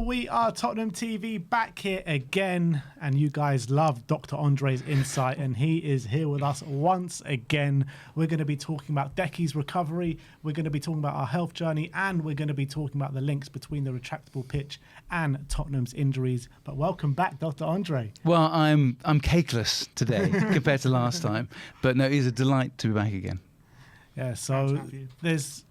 We are Tottenham TV back here again, and you guys love Dr. Andre's insight, and he is here with us once again. We're going to be talking about Decky's recovery, we're going to be talking about our health journey, and we're going to be talking about the links between the retractable pitch and Tottenham's injuries. But welcome back, Dr. Andre. Well, I'm cakeless today compared to last time, but no, it's a delight to be back again. Yeah, so there's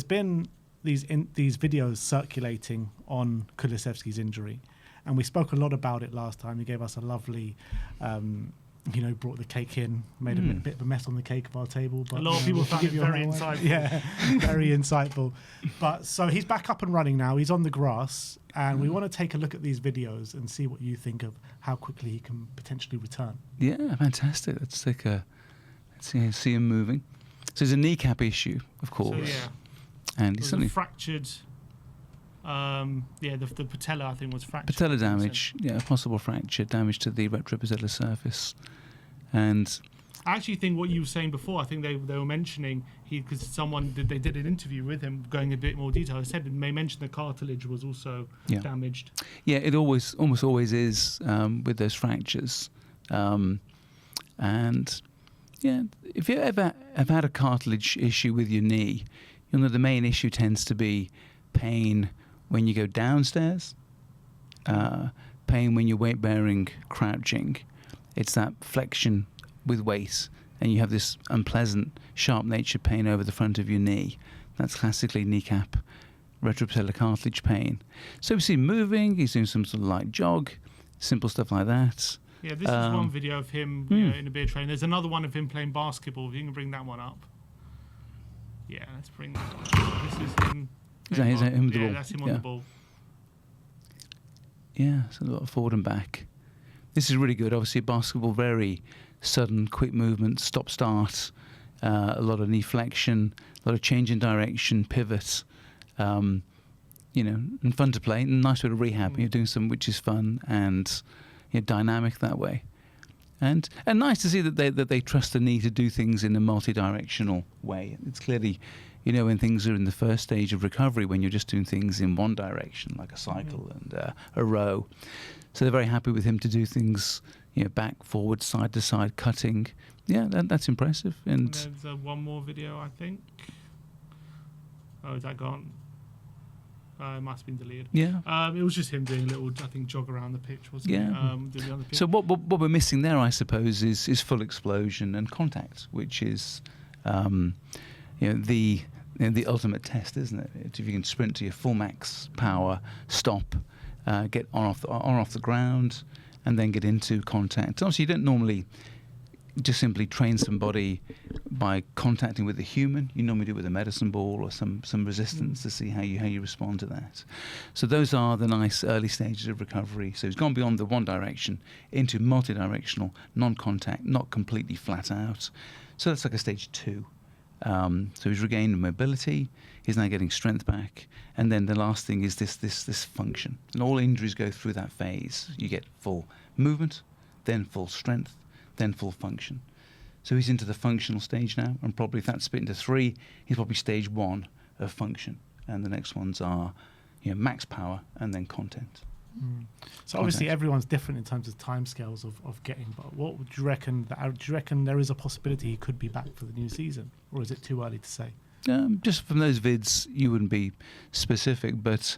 been these videos circulating on Kulusevski's injury, and we spoke a lot about it last time. He gave us a lovely, brought the cake in, made a bit of a mess on the cake of our table. But a lot of people found it very insightful. Yeah, very insightful. But so he's back up and running now. He's on the grass, and we want to take a look at these videos and see what you think of how quickly he can potentially return. Yeah, fantastic. Let's see him moving. So there's a kneecap issue, of course. So, yeah. And he's suddenly fractured. The patella, I think, was fractured. Patella damage, possible fracture, damage to the retropatellar surface. And I actually think what you were saying before, I think they were mentioning, because they did an interview with him going a bit more detail. I said they mentioned the cartilage was also damaged. Yeah, it almost always is with those fractures. And yeah, if you ever have had a cartilage issue with your knee, you'll know the main issue tends to be pain when you go downstairs, pain when you're weight-bearing, crouching. It's that flexion with weight, and you have this unpleasant, sharp-natured pain over the front of your knee. That's classically kneecap retropatellar cartilage pain. So we see him moving, he's doing some sort of light jog, simple stuff like that. Yeah, this is one video of him in a beer train. There's another one of him playing basketball. If you can bring that one up. Yeah, let's bring that one. This is him. Is that him with the ball? Yeah, that's him on the ball. Yeah, so a lot of forward and back. This is really good. Obviously, basketball, very sudden, quick movement, stop-start, a lot of knee flexion, a lot of change in direction, pivot, and fun to play. Nice bit of rehab. You're doing some, which is fun and dynamic that way. And nice to see that they trust the knee to do things in a multi-directional way. It's clearly, when things are in the first stage of recovery, when you're just doing things in one direction, like a cycle and a row. So they're very happy with him to do things, back, forward, side to side, cutting. Yeah, that's impressive. And there's one more video, I think. Oh, is that gone? It must have been deleted. Yeah. It was just him doing a little, I think, jog around the pitch, wasn't it? On the pitch. So what we're missing there, I suppose, is full explosion and contact, which is, the ultimate test, isn't it? If you can sprint to your full max power, stop, get on off the ground, and then get into contact. Obviously, you don't normally just simply train somebody by contacting with a human. You normally do it with a medicine ball or some resistance to see how you respond to that. So those are the nice early stages of recovery. So he's gone beyond the one direction into multi-directional, non-contact, not completely flat out. So that's like a stage 2. So he's regained mobility. He's now getting strength back. And then the last thing is this function. And all injuries go through that phase. You get full movement, then full strength, then full function. So he's into the functional stage now, and probably if that's split into 3, he's probably stage 1 of function, and the next ones are max power and then content. So obviously everyone's different in terms of timescales of getting, but what would you reckon? Do you reckon there is a possibility he could be back for the new season, or is it too early to say? Just from those vids, you wouldn't be specific, but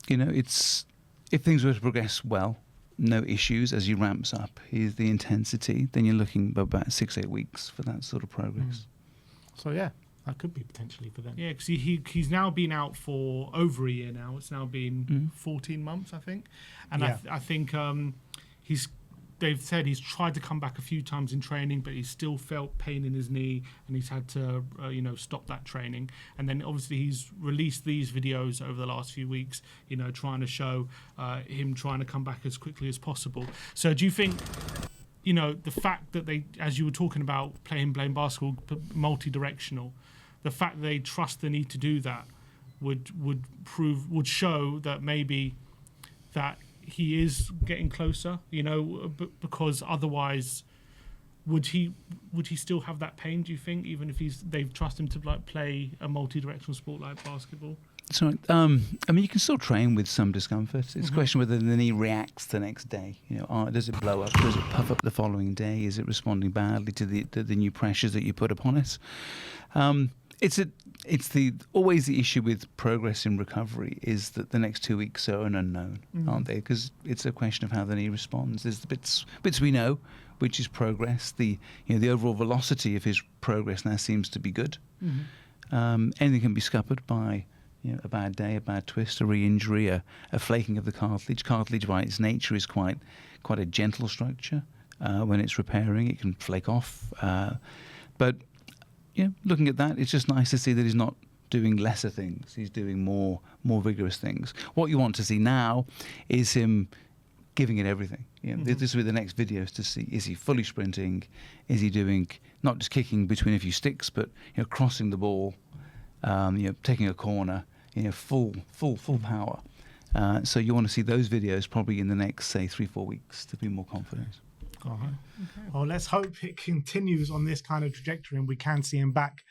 it's if things were to progress well, no issues as he ramps up the intensity, then you're looking about 6-8 weeks for that sort of progress. So yeah, that could be potentially for them. Yeah, because he's now been out for over a year now. It's now been 14 months, I think. And I think they've said he's tried to come back a few times in training, but he's still felt pain in his knee, and he's had to stop that training. And then obviously he's released these videos over the last few weeks, trying to show him trying to come back as quickly as possible. So do you think, the fact that they, as you were talking about playing basketball multi-directional, the fact that they trust the need to do that would show that maybe that he is getting closer, because otherwise, would he still have that pain? Do you think, even if they've trusted him to play a multi-directional sport like basketball? So, I mean, you can still train with some discomfort. It's a question whether the knee reacts the next day. Does it blow up? Does it puff up the following day? Is it responding badly to the new pressures that you put upon it? Always the issue with progress in recovery is that the next 2 weeks are an unknown, aren't they? Because it's a question of how the knee responds. There's the bits we know, which is progress. The overall velocity of his progress now seems to be good. Anything can be scuppered by a bad day, a bad twist, a re-injury, a flaking of the cartilage. Cartilage, by its nature, is quite a gentle structure. When it's repairing, it can flake off. But looking at that, it's just nice to see that he's not doing lesser things. He's doing more vigorous things. What you want to see now is him giving it everything. This will be the next videos to see: is he fully sprinting? Is he doing not just kicking between a few sticks, but crossing the ball, taking a corner, full power. So you want to see those videos probably in the next, say, 3-4 weeks to be more confident. All right. Okay. Well, let's hope it continues on this kind of trajectory and we can see him back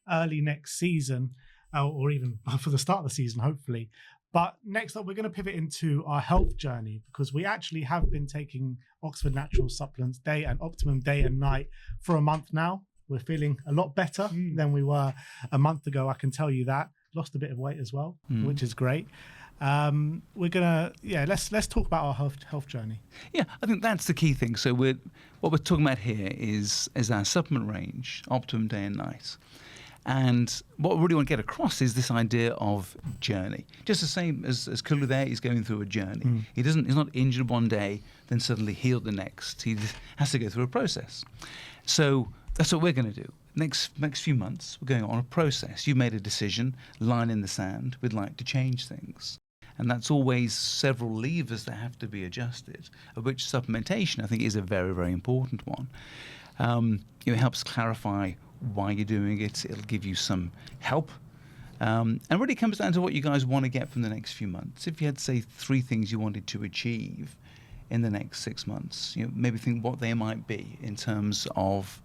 early next season, or even for the start of the season, hopefully. But next up, we're going to pivot into our health journey, because we actually have been taking Oxford Natural Supplements Day and Optimum Day and Night for a month now. We're feeling a lot better than we were a month ago, I can tell you that. Lost a bit of weight as well, which is great. We're gonna let's talk about our health journey. Yeah, I think that's the key thing. So what we're talking about here is our supplement range, Optimum Day and Night. And what we really want to get across is this idea of journey. Just the same as Kulu there, he's going through a journey. He's not injured one day, then suddenly healed the next. He has to go through a process. So that's what we're going to do. Next few months, we're going on a process. You made a decision, line in the sand, we'd like to change things. And that's always several levers that have to be adjusted, of which supplementation, I think, is a very, very important one. It helps clarify why you're doing it. It'll give you some help. And really comes down to what you guys want to get from the next few months. If you had, say, 3 things you wanted to achieve in the next 6 months, maybe think what they might be in terms of,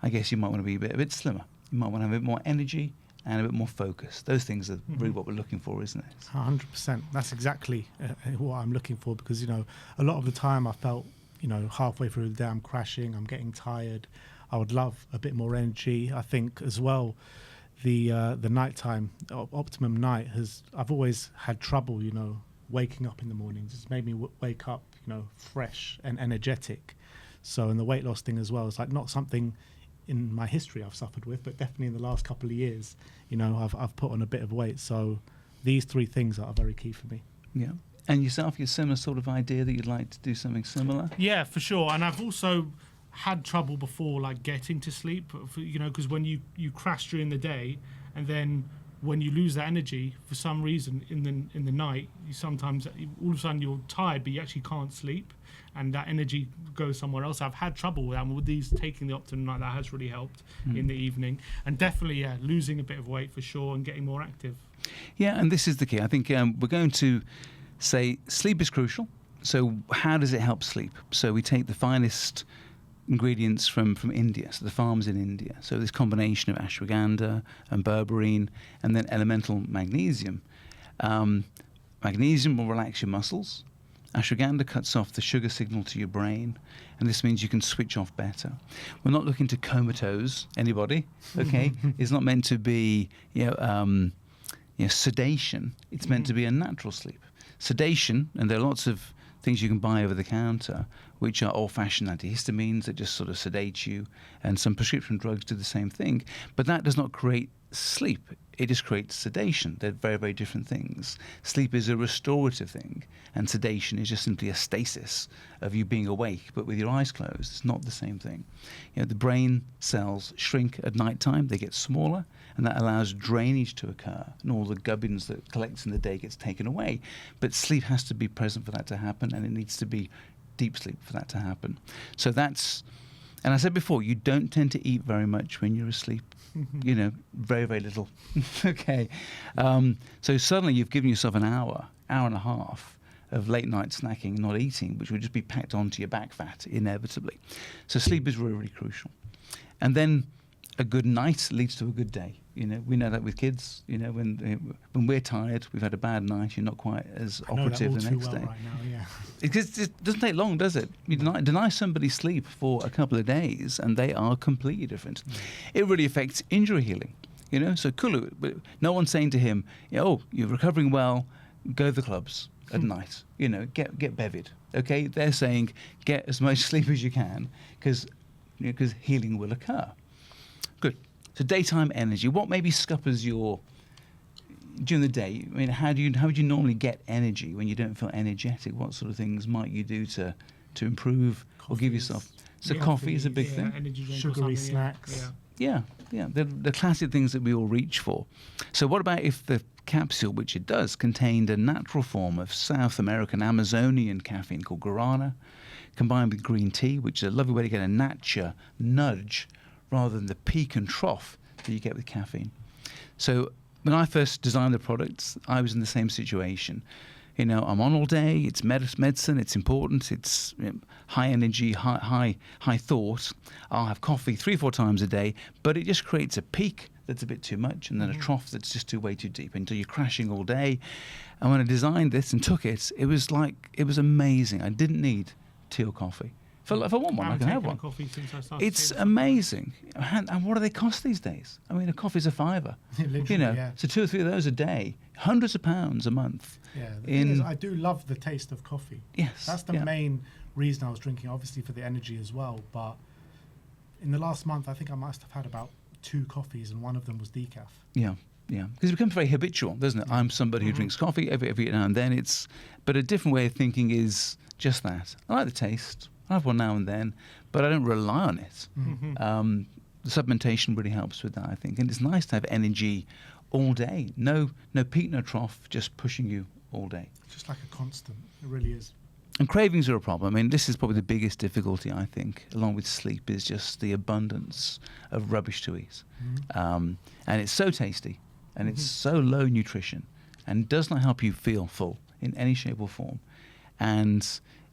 I guess you might want to be a bit slimmer. You might want to have a bit more energy and a bit more focus. Those things are really what we're looking for, isn't it? 100%. That's exactly what I'm looking for, because, a lot of the time I felt, halfway through the day I'm crashing, I'm getting tired. I would love a bit more energy. I think as well, the nighttime, Optimum Night I've always had trouble, waking up in the mornings. It's made me wake up, fresh and energetic. So, and the weight loss thing as well, it's like not something in my history I've suffered with, but definitely in the last couple of years, I've put on a bit of weight. So these 3 things are very key for me. Yeah. And yourself, your similar sort of idea that you'd like to do something similar? Yeah, for sure. And I've also had trouble before, like getting to sleep, because when you crash during the day, and then when you lose that energy for some reason in the night, you sometimes all of a sudden you're tired, but you actually can't sleep, and that energy goes somewhere else. I've had trouble with that. And with these, taking the Optimum Night, that has really helped in the evening, and definitely losing a bit of weight for sure and getting more active. Yeah, and this is the key. I think we're going to say sleep is crucial. So how does it help sleep? So we take the finest ingredients from India, so the farms in India. So this combination of ashwagandha and berberine, and then elemental magnesium. Magnesium will relax your muscles. Ashwagandha cuts off the sugar signal to your brain, and this means you can switch off better. We're not looking to comatose anybody, okay? It's not meant to be sedation. It's meant to be a natural sleep. Sedation, and there are lots of things you can buy over the counter, which are old-fashioned antihistamines that just sort of sedate you, and some prescription drugs do the same thing. But that does not create sleep. It just creates sedation. They're very, very different things. Sleep is a restorative thing, and sedation is just simply a stasis of you being awake, but with your eyes closed. It's not the same thing. The brain cells shrink at night time. They get smaller, and that allows drainage to occur, and all the gubbins that collects in the day gets taken away. But sleep has to be present for that to happen, and it needs to be deep sleep for that to happen. So that's, and I said before, you don't tend to eat very much when you're asleep. Very, very little. Okay. So suddenly you've given yourself an hour and a half of late night snacking, not eating, which would just be packed onto your back fat inevitably. So sleep is really, really crucial. And then a good night leads to a good day. You know, we know that with kids. You know, when we're tired, we've had a bad night, you're not quite as operative the next day. Right now, yeah. It doesn't take long, does it? You deny somebody sleep for a couple of days, and they are completely different. It really affects injury healing. You know, so Kulu, no one's saying to him, "Oh, you're recovering well, go to the clubs at night. You know, get bevied." Okay, they're saying get as much sleep as you can because healing will occur. Good. So daytime energy. What maybe scuppers your during the day? I mean, how would you normally get energy when you don't feel energetic? What sort of things might you do to improve or give yourself? So coffee is a big thing. Energy drink, Sugary snacks. Yeah. The classic things that we all reach for. So what about if the capsule, which it does, contained a natural form of South American Amazonian caffeine called guarana, combined with green tea, which is a lovely way to get a nature nudge rather than the peak and trough that you get with caffeine. So when I first designed the products, I was in the same situation. You know, I'm on all day. It's medicine. It's important. It's high energy, high thought. I'll have coffee 3-4 times a day, but it just creates a peak that's a bit too much, and then a trough that's just way too deep until you're crashing all day. And when I designed this and took it, it was amazing. I didn't need tea or coffee. If I want one, I can have one. Coffee since I started It's amazing. And what do they cost these days? I mean, a coffee's a £5. You know, yeah. so 2 or 3 of those a day, hundreds of pounds a month. Yeah, the thing is, I do love the taste of coffee. Yes. That's the main reason I was drinking, obviously for the energy as well. But in the last month, I think I must have had about 2 coffees, and one of them was decaf. Yeah. Because it becomes very habitual, doesn't it? I'm somebody who drinks coffee every now and then. But a different way of thinking is just that. I like the taste. I have one now and then, but I don't rely on it. The supplementation really helps with that, I think. And it's nice to have energy all day. No peak, no trough, just pushing you all day. It's just like a constant. It really is. And cravings are a problem. I mean, this is probably the biggest difficulty, I think, along with sleep, is just the abundance of rubbish to eat. And it's so tasty, and it's so low nutrition, and does not help you feel full in any shape or form. And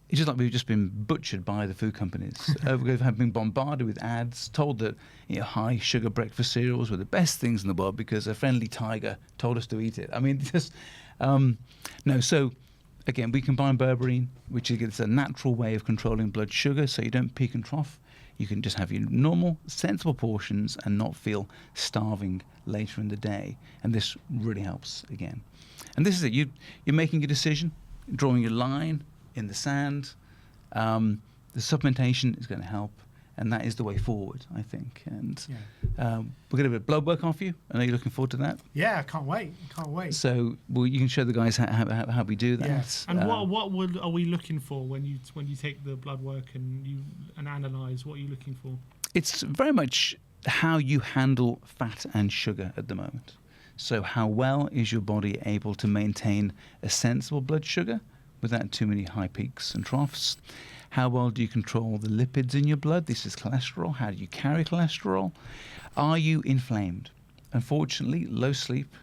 it's just like we've just been butchered by the food companies. We have been bombarded with ads, told that high sugar breakfast cereals were the best things in the world because a friendly tiger told us to eat it. I mean, just no. So again, we combine berberine, which is a natural way of controlling blood sugar, so you don't peak and trough. You can just have your normal, sensible portions and not feel starving later in the day. And this really helps again. And this is it. You're making a decision, drawing your line in the sand. The supplementation is going to help, and that is the way forward, I think. And we're going to have a blood work off you. I know you're looking forward to that. Yeah, I can't wait. So, you can show the guys how we do that. Yes. And what are we looking for when you take the blood work and analyse? What are you looking for? It's very much how you handle fat and sugar at the moment. So how well is your body able to maintain a sensible blood sugar without too many high peaks and troughs? How well do you control the lipids in your blood? This is cholesterol. How do you carry cholesterol? Are you inflamed? Unfortunately, low sleep,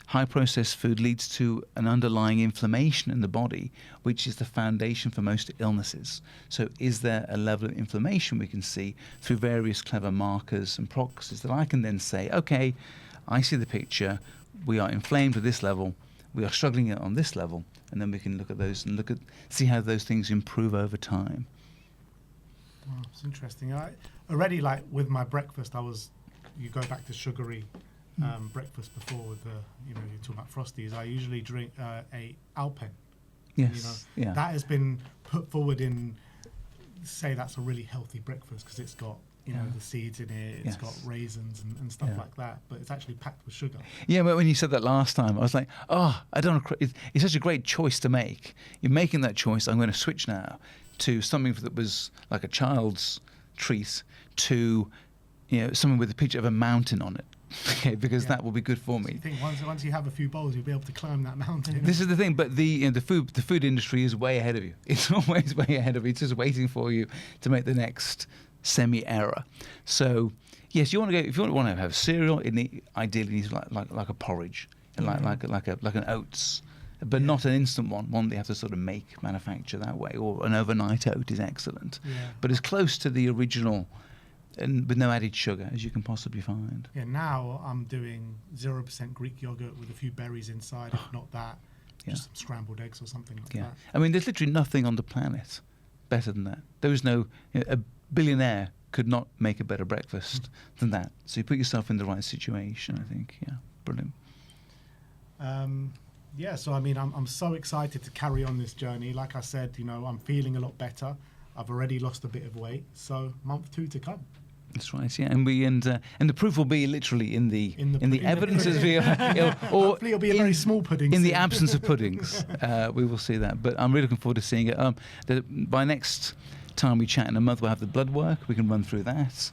high processed food leads to an underlying inflammation in the body, which is the foundation for most illnesses. So is there a level of inflammation we can see through various clever markers and proxies that I can then say, okay, I see the picture, we are inflamed at this level, we are struggling on this level, and then we can look at those and see how those things improve over time. Wow, it's interesting. Already, like with my breakfast, you go back to sugary breakfast before with you're talking about Frosties. I usually drink a Alpen. Yes. That has been put forward in, say that's a really healthy breakfast because it's got the seeds in it, it's got raisins and stuff like that, but it's actually packed with sugar. Yeah, but when you said that last time, I was like, I don't know, it's such a great choice to make. You're making that choice. I'm going to switch now to something that was like a child's treat to, something with a picture of a mountain on it. Okay, because that will be good for me. So you think once you have a few bowls, you'll be able to climb that mountain. This is the thing, but the food industry is way ahead of you. It's always way ahead of you. It's just waiting for you to make the next semi-error. So yes, you want to go if you want to have cereal. Ideally needs like a porridge, like an oats, but not an instant one that you have to sort of manufacture that way. Or an overnight oat is excellent, but as close to the original and with no added sugar as you can possibly find. Yeah, now I'm doing 0% Greek yogurt with a few berries inside, if not that. Just some scrambled eggs or something like that. I mean, there's literally nothing on the planet better than that. There is no, a billionaire could not make a better breakfast than that. So you put yourself in the right situation, I think. Yeah, brilliant. Yeah, so I mean, I'm so excited to carry on this journey. Like I said, I'm feeling a lot better. I've already lost a bit of weight, so month 2 to come. That's right, yeah, and the proof will be literally in the evidence, or hopefully it'll be a very small pudding. In the absence of puddings, we will see that. But I'm really looking forward to seeing it. By next time we chat in a month, we'll have the blood work. We can run through that,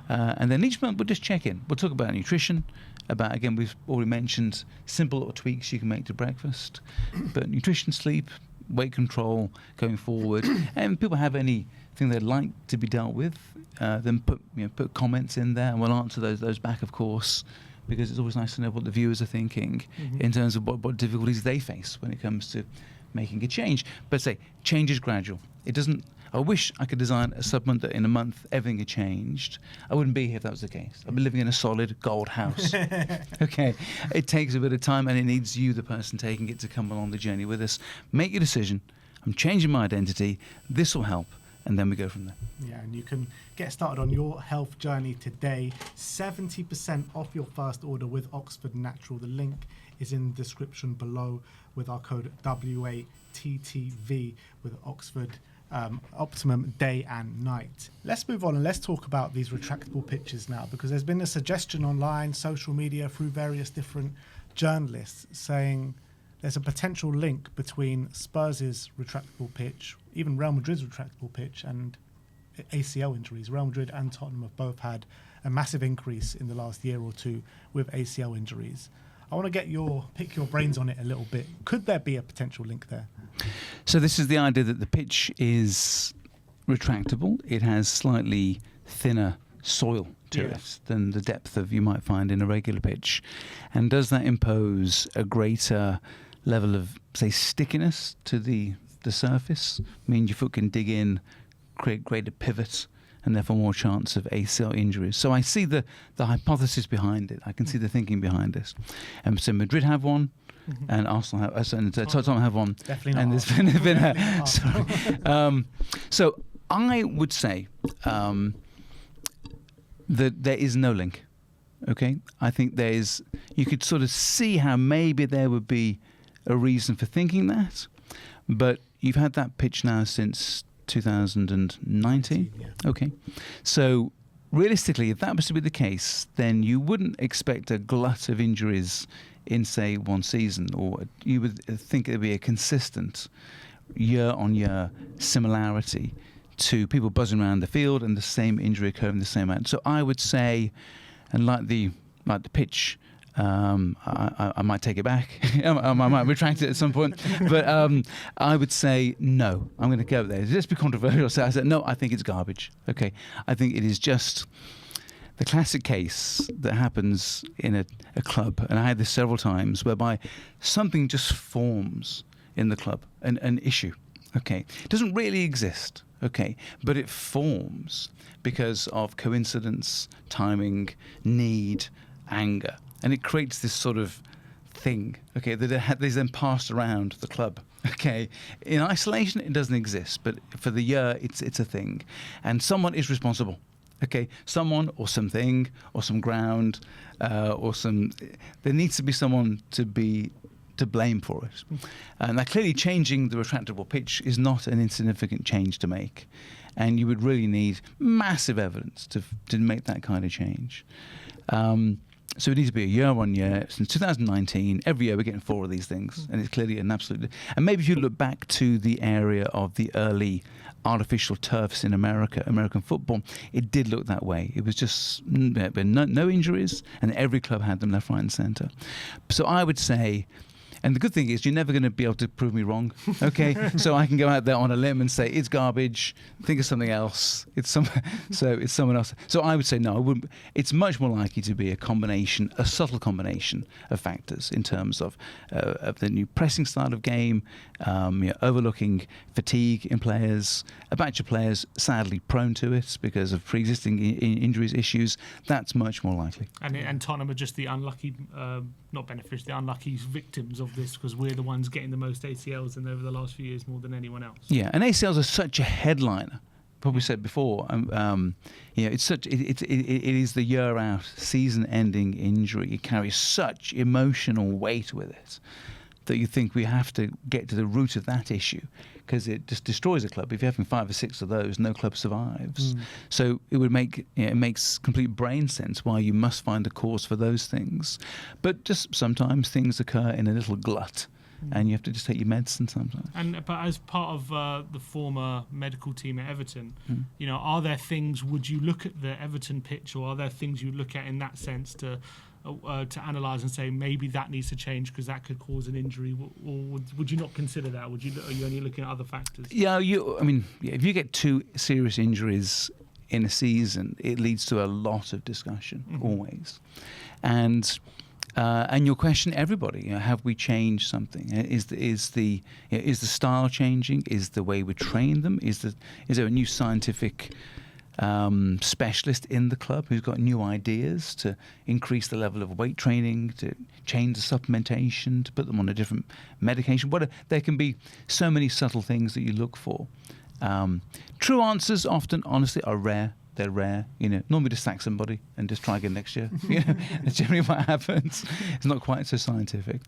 and then each month we'll just check in. We'll talk about nutrition. Again, we've already mentioned simple little tweaks you can make to breakfast, but nutrition, sleep, weight control going forward, and people have anything they'd like to be dealt with, then put comments in there, and we'll answer those back, of course, because it's always nice to know what the viewers are thinking in terms of what difficulties they face when it comes to making a change. But say change is gradual. It doesn't. I wish I could design a supplement that in a month everything had changed. I wouldn't be here if that was the case. I'd be living in a solid gold house. Okay, it takes a bit of time, and it needs you, the person taking it, to come along the journey with us. Make your decision. I'm changing my identity. This will help. And then we go from there. Yeah, and you can get started on your health journey today. 70% off your first order with Oxford Natural. The link is in the description below with our code WeAreTottenhamTV with Oxford Optimum Day and Night. Let's move on and let's talk about these retractable pitches now, because there's been a suggestion online, social media, through various different journalists saying there's a potential link between Spurs' retractable pitch, even Real Madrid's retractable pitch, and ACL injuries. Real Madrid and Tottenham have both had a massive increase in the last year or two with ACL injuries. I want to pick your brains on it a little bit. Could there be a potential link there? So this is the idea that the pitch is retractable. It has slightly thinner soil to it than the depth of you might find in a regular pitch. And does that impose a greater level of, say, stickiness to the surface? I mean, your foot can dig in, create greater pivot, and therefore more chance of ACL injuries. So I see the hypothesis behind it. I can see the thinking behind this. And so Madrid have one, and Arsenal have, and Tottenham have one. Definitely not. And there's been a sorry. So I would say that there is no link. Okay, I think you could sort of see how maybe there would be a reason for thinking that, but you've had that pitch now since 2019. Yeah. Okay, so realistically, if that was to be the case, then you wouldn't expect a glut of injuries in, say, one season, or you would think it would be a consistent year-on-year similarity to people buzzing around the field and the same injury occurring the same amount. So I would say, and like the pitch, I might take it back. I might retract it at some point. But I would say no. I'm going to go there. Let's be controversial. So I said no. I think it's garbage. Okay. I think it is just the classic case that happens in a club, and I had this several times, whereby something just forms in the club, an issue. Okay. It doesn't really exist. Okay, but it forms because of coincidence, timing, need, anger, and it creates this sort of thing. Okay, that is then passed around the club. Okay, in isolation it doesn't exist, but for the year it's a thing, and someone is responsible. Okay, someone or something or some ground or some. There needs to be someone to blame for it. And clearly changing the retractable pitch is not an insignificant change to make. And you would really need massive evidence to make that kind of change. So it needs to be a year on year. Since 2019, every year we're getting 4 of these things. And it's clearly an absolute... And maybe if you look back to the area of the early artificial turfs in American football, it did look that way. It was just no injuries, and every club had them left, right and centre. So I would say... And the good thing is you're never going to be able to prove me wrong. Okay, so I can go out there on a limb and say it's garbage. Think of something else. It's someone else. So I would say no. I wouldn't. It's much more likely to be a subtle combination of factors in terms of the new pressing style of game, overlooking fatigue in players, a batch of players sadly prone to it because of pre-existing injuries issues. That's much more likely. And Tottenham are just the unlucky, not beneficiaries, the unlucky victims of this, because we're the ones getting the most ACLs over the last few years more than anyone else. Yeah, and ACLs are such a headliner. Probably said before, it is the year-out, season-ending injury. It carries such emotional weight with it that you think we have to get to the root of that issue, because it just destroys a club. If you're having 5 or 6 of those, no club survives. So it would it makes complete brain sense why you must find a cause for those things. But just sometimes things occur in a little glut, and you have to just take your medicine sometimes. But as part of the former medical team at Everton, are there things? Would you look at the Everton pitch, or are there things you look at in that sense to analyse and say maybe that needs to change because that could cause an injury, or would you not consider that? Are you only looking at other factors? Yeah, if you get 2 serious injuries in a season, it leads to a lot of discussion always. And your question, everybody, have we changed something? Is the style changing? Is the way we train them? Is there a new scientific specialist in the club who's got new ideas to increase the level of weight training, to change the supplementation, to put them on a different medication? There can be so many subtle things that you look for. True answers often, honestly, are rare. They're rare. Normally just sack somebody and just try again next year. That's generally what happens. It's not quite so scientific.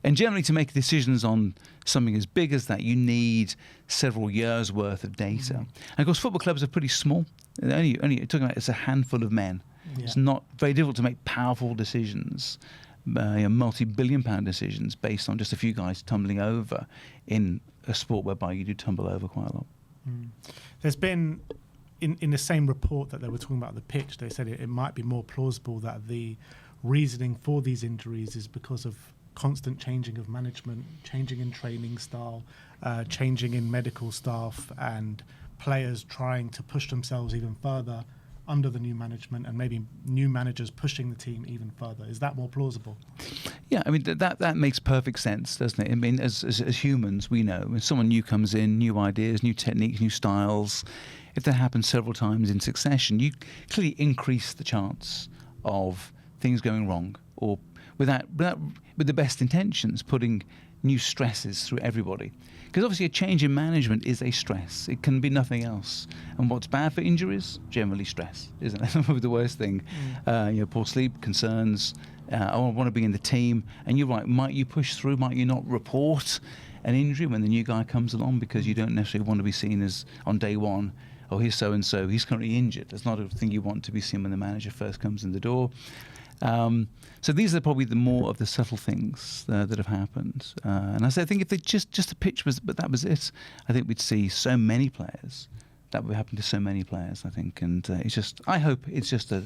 And generally, to make decisions on something as big as that, you need several years' worth of data. And of course, football clubs are pretty small. Only talking about it's a handful of men. Yeah. It's not very difficult to make powerful decisions, multi-billion-pound decisions based on just a few guys tumbling over in a sport whereby you do tumble over quite a lot. There's been. In the same report that they were talking about the pitch, they said it might be more plausible that the reasoning for these injuries is because of constant changing of management, changing in training style, changing in medical staff, and players trying to push themselves even further under the new management, and maybe new managers pushing the team even further. Is that more plausible? Yeah, that makes perfect sense, doesn't it? As humans, we know when someone new comes in, new ideas, new techniques, new styles. If that happens several times in succession, you clearly increase the chance of things going wrong, or with the best intentions, putting new stresses through everybody. Because obviously a change in management is a stress. It can be nothing else. And what's bad for injuries? Generally stress, isn't it? That's probably the worst thing. Poor sleep, concerns. I want to be in the team. And you're right, might you push through? Might you not report an injury when the new guy comes along, because you don't necessarily want to be seen as on day one, oh, he's so-and-so, he's currently injured. That's not a thing you want to be seen when the manager first comes in the door. So these are probably the more of the subtle things that have happened. And I think if they just the pitch but that was it, I think we'd see so many players. That would happen to so many players, I think. And I hope it's just a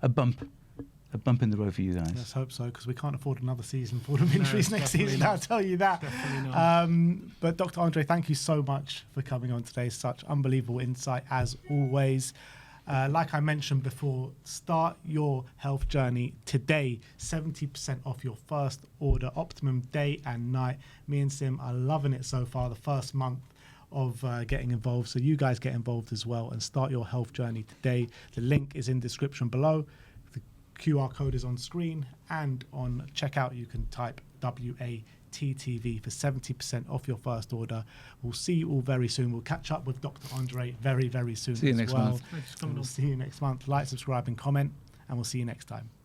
bump in the road for you guys. Let's hope so, because we can't afford another season full of injuries next season. I'll tell you that. Definitely not. But Dr. Andre, thank you so much for coming on today. Such unbelievable insight as always. Like I mentioned before, start your health journey today. 70% off your first order. Optimum day and night. Me and Sim are loving it so far. The first month of getting involved. So you guys get involved as well and start your health journey today. The link is in the description below. QR code is on screen, and on checkout you can type WATTV for 70% off your first order. We'll see you all very soon. We'll catch up with Dr. Andre very, very soon. See you next month. We'll see you next month. Like, subscribe and comment, and we'll see you next time.